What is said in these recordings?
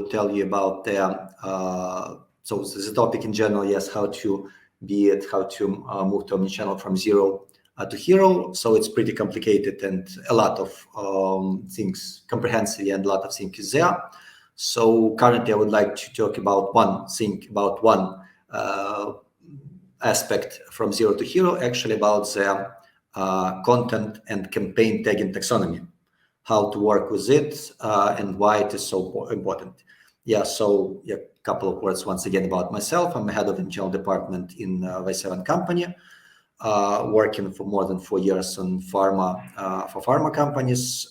to tell you about so the topic in general, yes, how to move to omnichannel from zero to hero. So it's pretty complicated and a lot of things, comprehensive, and a lot of things is there. So currently I would like to talk about one aspect from zero to hero, actually about the content and campaign tagging taxonomy, how to work with it, and why it is so important. Yeah, so a couple of words once again about myself. I'm a head of Interlink department in Viseven company, working for more than 4 years on pharma, for pharma companies,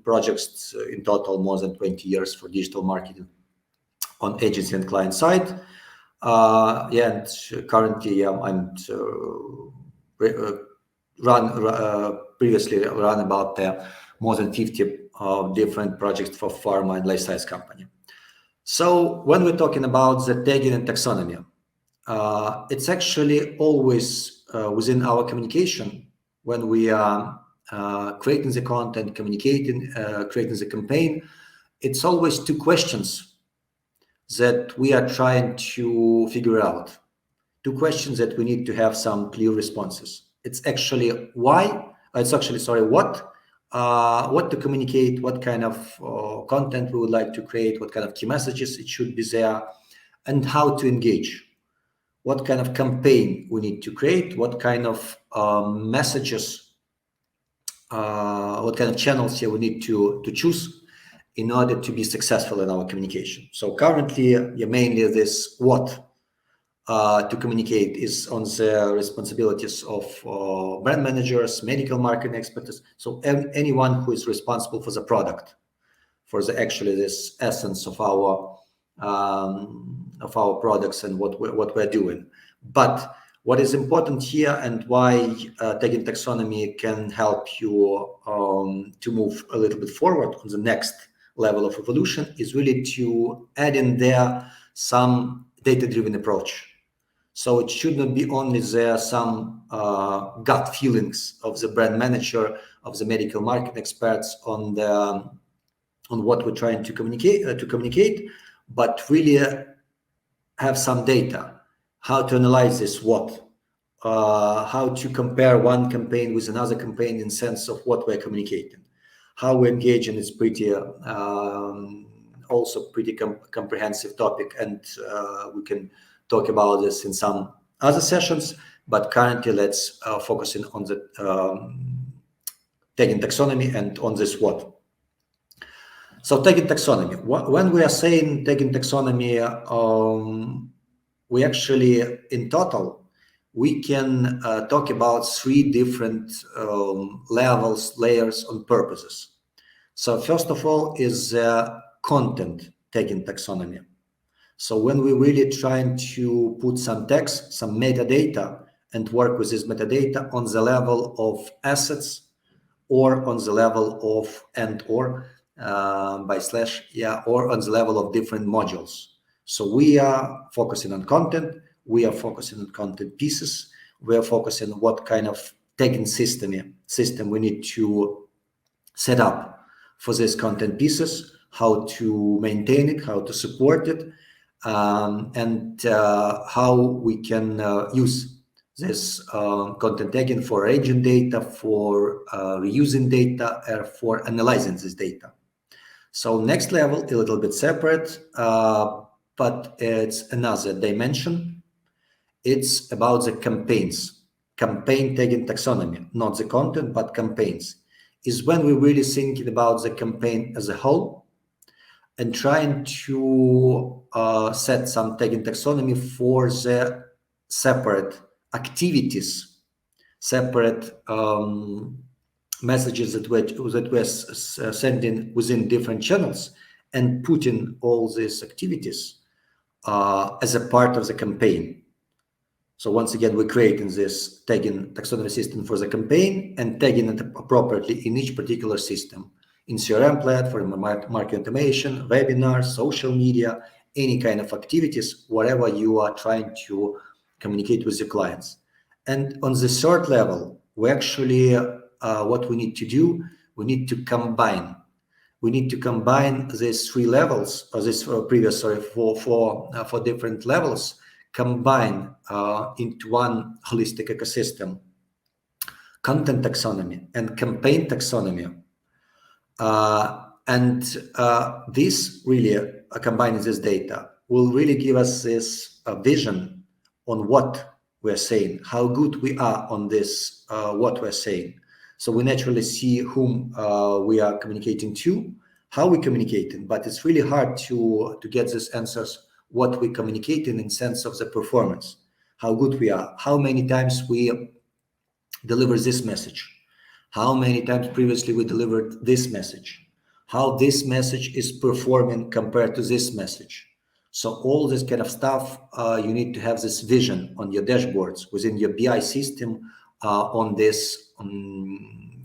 projects in total more than 20 years for digital marketing on agency and client side. And currently I'm previously run about more than 50 different projects for pharma and life science company. So when we're talking about the tagging and taxonomy, it's actually always within our communication when we are creating the content, communicating, creating the campaign. It's always two questions that we are trying to figure out. Two questions that we need to have some clear responses. It's actually what to communicate, what kind of content we would like to create, what kind of key messages it should be there, and how to engage. What kind of campaign we need to create, what kind of messages, what kind of channels here we need to choose in order to be successful in our communication. So currently, mainly this to communicate is on the responsibilities of brand managers, medical marketing experts. So anyone who is responsible for the product, for the this essence of our products and what we're doing. But what is important here and why tagging taxonomy can help you to move a little bit forward on the next level of evolution is really to add in there some data-driven approach. So it should not be only there some gut feelings of the brand manager, of the medical marketing experts on what we're trying to communicate, but really have some data, how to analyze this how to compare one campaign with another campaign in sense of what we're communicating, how we engage, and it's pretty also pretty comprehensive topic, and we can talk about this in some other sessions, but currently let's focus on the tagging taxonomy and on this what. So tagging taxonomy, when we are saying tagging taxonomy, we actually in total, we can talk about 3 different levels, layers, and purposes. So first of all is content tagging taxonomy. So when we're really trying to put some text, some metadata, and work with this metadata on the level of assets or on the level of or on the level of different modules. So we are focusing on content, we are focusing on content pieces, we are focusing on what kind of tagging system we need to set up for these content pieces, how to maintain it, how to support it, and how we can use this content tagging for arranging data, for reusing data, for analyzing this data. So next level, a little bit separate, but it's another dimension. It's about the campaigns, campaign tagging taxonomy, not the content, but campaigns, is when we're really thinking about the campaign as a whole and trying to set some tagging taxonomy for the separate activities, separate messages that we're sending within different channels, and putting all these activities as a part of the campaign. So once again, we're creating this tagging taxonomy system for the campaign and tagging it appropriately in each particular system, in CRM platform, marketing automation, webinars, social media, any kind of activities, whatever you are trying to communicate with your clients. And on the third level, we actually, what we need to do, we need to combine we need to combine these three levels, or this previous, sorry, four different levels, combine into one holistic ecosystem: content taxonomy and campaign taxonomy. This really, combining this data, will really give us this vision on what we're saying, how good we are on this, what we're saying. So we naturally see whom we are communicating to, how we're communicating, but it's really hard to get these answers, what we're communicating in sense of the performance, how good we are, how many times we deliver this message, how many times previously we delivered this message, how this message is performing compared to this message. So all this kind of stuff, you need to have this vision on your dashboards within your BI system on these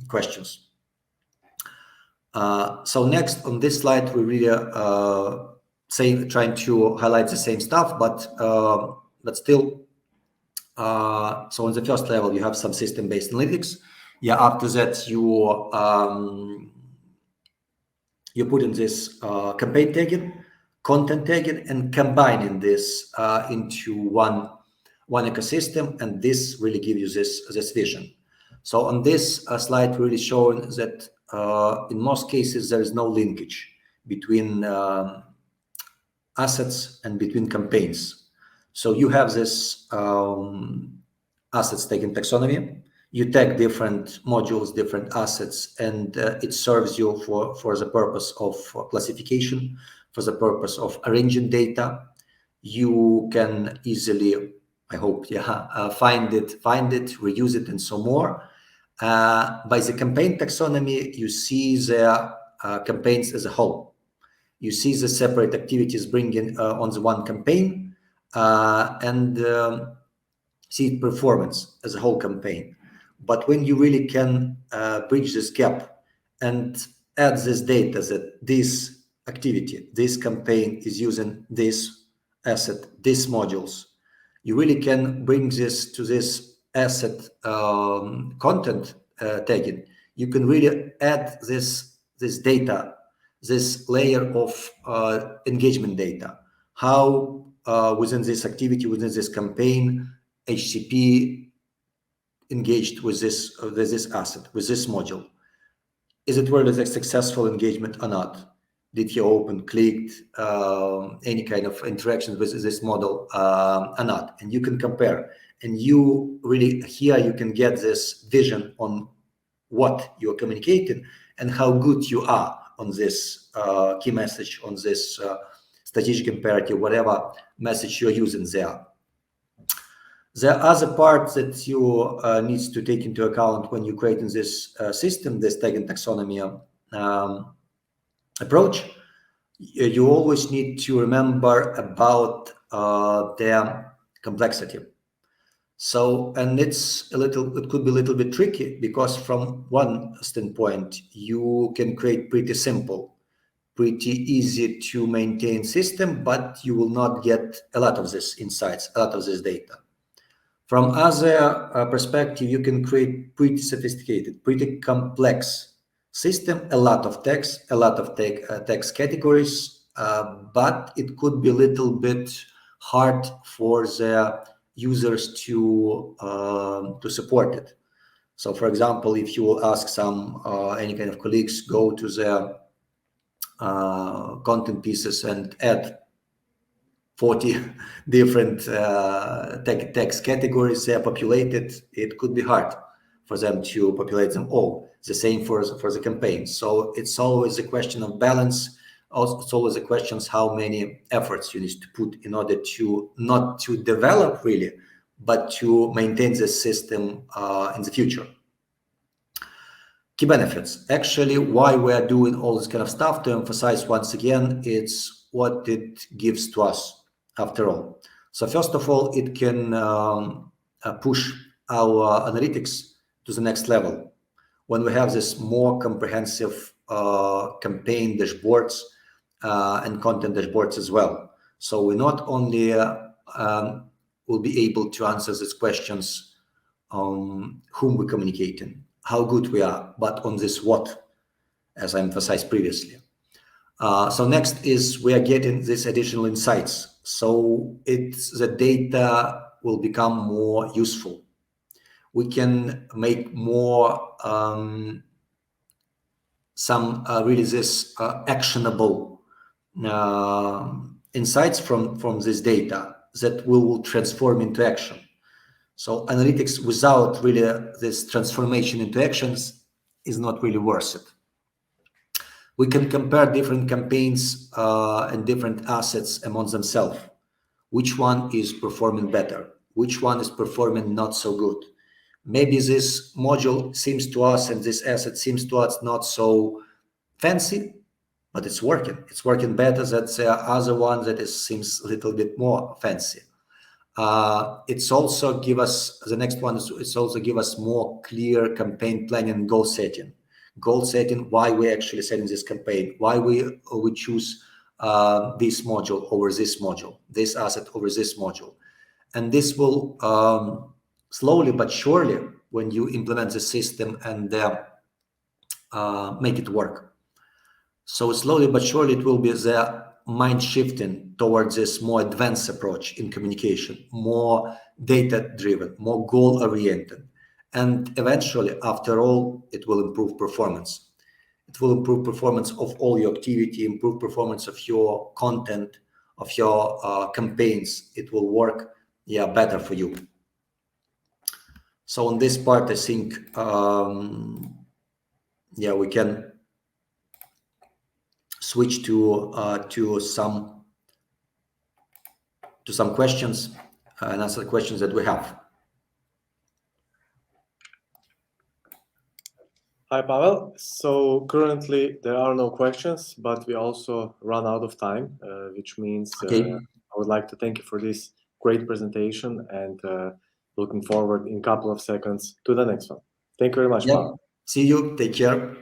questions. So next on this slide, we really trying to highlight the same stuff, but still. So on the first level, you have some system-based analytics. Yeah, after that, you put in this campaign tagging, content tagging, and combining this into one ecosystem, and this really gives you this vision. So on this slide, really showing that in most cases there is no linkage between assets and between campaigns. So you have this assets tagging taxonomy. You tag different modules, different assets, and it serves you for the purpose of classification, for the purpose of arranging data. You can easily, I hope, find it, reuse it, and so more. By the campaign taxonomy, you see the campaigns as a whole. You see the separate activities bringing on the one campaign, and see performance as a whole campaign. But when you really can bridge this gap and add this data that this activity, this campaign is using this asset, these modules, you really can bring this to this asset content tagging. You can really add this data, this layer of engagement data, how within this activity, within this campaign, HCP engaged with this asset, with this module. Is it really a successful engagement or not? Did he open, clicked, any kind of interaction with this model or not? And you can compare. And you really, here you can get this vision on what you're communicating and how good you are on this key message, on this strategic imperative, whatever message you're using there. The other part that you need to take into account when you're creating this system, this tagging taxonomy approach, you always need to remember about their complexity. So, and it could be a little bit tricky, because from one standpoint, you can create pretty simple, pretty easy to maintain system, but you will not get a lot of this insights, a lot of this data. From other perspective, you can create pretty sophisticated, pretty complex system, a lot of text, a lot of text categories, but it could be a little bit hard for the users to support it. So, for example, if you will ask some any kind of colleagues, go to the content pieces and add 40 different text categories, they are populated, it could be hard for them to populate them all. The same for the campaign. So it's always a question of balance. Also, it's always a question of how many efforts you need to put in order to not to develop really, but to maintain the system in the future. Key benefits. Actually, why we are doing all this kind of stuff, to emphasize once again, it's what it gives to us after all. So first of all, it can push our analytics to the next level. When we have this more comprehensive campaign dashboards and content dashboards as well. So we not only will be able to answer these questions on whom we're communicating, how good we are, but on this what, as I emphasized previously. So next is we are getting these additional insights. So the data will become more useful. We can make more some really this actionable insights from this data that we will transform into action. So analytics without really this transformation into actions is not really worth it. We can compare different campaigns and different assets among themselves. Which one is performing better? Which one is performing not so good? Maybe this module seems to us and this asset seems to us not so fancy, but it's working. It's working better than the other one that seems a little bit more fancy. It's also give us, the next one is it's also give us more clear campaign planning and goal setting. Goal setting, why we're actually setting this campaign, why we choose this module over this module, this asset over this module. And this will slowly but surely, when you implement the system and make it work. So slowly but surely it will be the mind shifting towards this more advanced approach in communication, more data driven, more goal oriented. And eventually, after all, it will improve performance. It will improve performance of all your activity, improve performance of your content, of your campaigns. It will work, better for you. So on this part, I think, we can switch to some questions and answer the questions that we have. Hi, Pavel. So currently there are no questions, but we also run out of time, which means I would like to thank you for this great presentation and looking forward in a couple of seconds to the next one. Thank you very much, Pavel. See you. Take care.